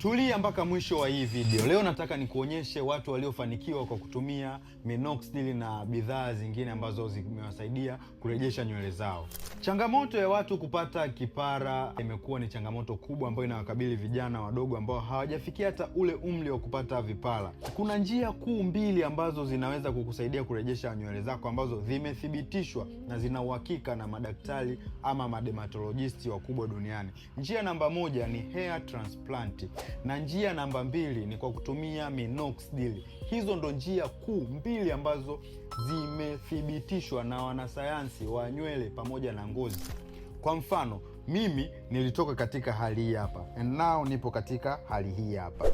Tulia mpaka mwisho wa hii video. Leo nataka nikuonyeshe watu waliofanikiwa kwa kutumia minoxidil na bidhaa zingine ambazo zimewasaidia kurejesha nywele zao. Changamoto ya watu kupata kipara imekuwa ni changamoto kubwa ambayo inawakabili vijana wadogo ambao hawajafikia hata ule umri wa kupata vipara. Kuna njia kuu mbili ambazo zinaweza kukusaidia kurejesha nywele zako ambazo zimethibitishwa na zina uhakika na madaktari ama madermatologisti wakubwa duniani. Njia namba moja ni hair transplant na njia namba mbili ni kwa kutumia minoxidil. Hizo ndo njia kuu mbili ambazo zimethibitishwa na wanasayansi wa nywele pamoja na ngozi. Kwa mfano, mimi nilitoka katika hali hii hapa and now nipo katika hali hii hapa.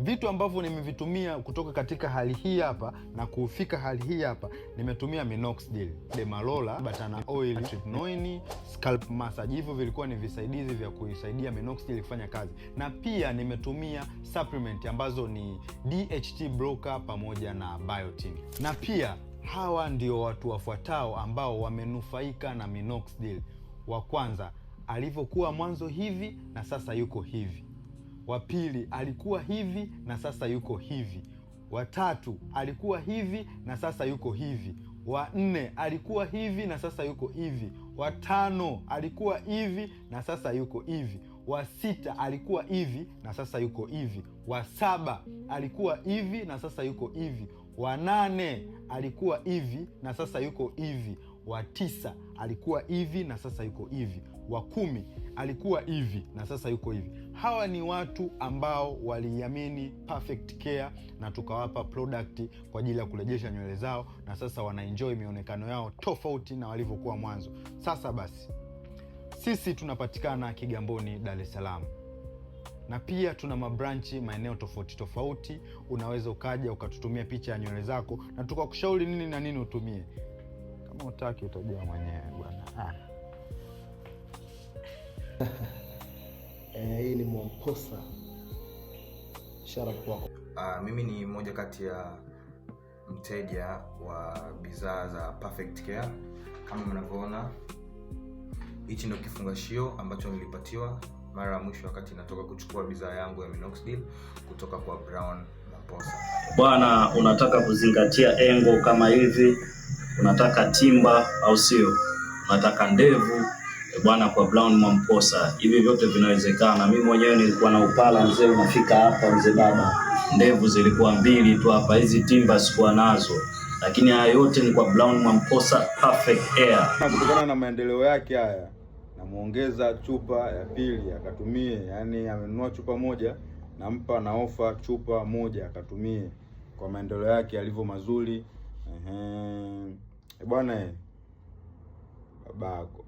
Vitu ambavyo nimevitumia kutoka katika hali hii hapa na kufika hali hii hapa, nimetumia minoxidil, demerol, batana oil, tretinoin, scalp massage. Hivyo vilikuwa ni visaidizi vya kuisaidia minoxidil kufanya kazi. Na pia nimetumia supplement ambazo ni DHT blocker pamoja na biotin. Na pia hawa ndio watu wafuatao ambao wamenufaika na minoxidil. Wa kwanza, alivyokuwa mwanzo hivi na sasa yuko hivi. Wa pili, alikuwa hivi na sasa yuko hivi. Wa tatu, alikuwa hivi na sasa yuko hivi. Wa nne, alikuwa hivi na sasa yuko hivi. Wa tano, alikuwa hivi na sasa yuko hivi. Wa sita, alikuwa hivi na sasa yuko hivi. Wa saba, alikuwa hivi na sasa yuko hivi. Wa nane, alikuwa hivi na sasa yuko hivi. Wa tisa, alikuwa hivi na sasa yuko hivi. Wa 10, alikuwa hivi na sasa yuko hivi. Hawa ni watu ambao waliamini Perfect Care na tukawapa product kwa ajili ya kurejesha nywele zao, na sasa wanaenjoy mionekano yao tofauti na walivyokuwa mwanzo. Sasa basi, sisi tunapatikana Kigamboni, Dar es Salaam. Na pia tuna mabranchi maeneo tofauti tofauti. Unaweza ukaja ukatutumia picha ya nywele zako na tukakushauri nini na nini utumie. Kama utaki utajua mwenyewe bwana. Hii ni Mwamposa. Shara kwako. Mimi ni mmoja kati ya mteja wa bidhaa za Perfect Care. Kama mnavyoona, hichi ndio kifungashio ambacho nilipatiwa mara ya mwisho wakati natoka kuchukua bidhaa yangu ya minoxidil kutoka kwa Brown Mwamposa. Bwana, unataka kuzingatia engo kama hivi, unataka timba au sio? Unataka ndevu, bwana, kwa Brown Mwamposa hivi vyote vinawezekana. Mimi mwenyewe nilikuwa na upala mzee unafika hapa mzee baba. Ndevu zilikuwa 2 tu hapa, hizi timba sikuwa nazo. Lakini haya yote ni kwa Brown Mwamposa Perfect Hair. Kutokana na maendeleo yake haya, namuongeza chupa ya pili akatumie. Yani amenunua chupa moja, nampa na ofa chupa moja akatumie kwa maendeleo yake yalivyo mazuri. Bwana babako.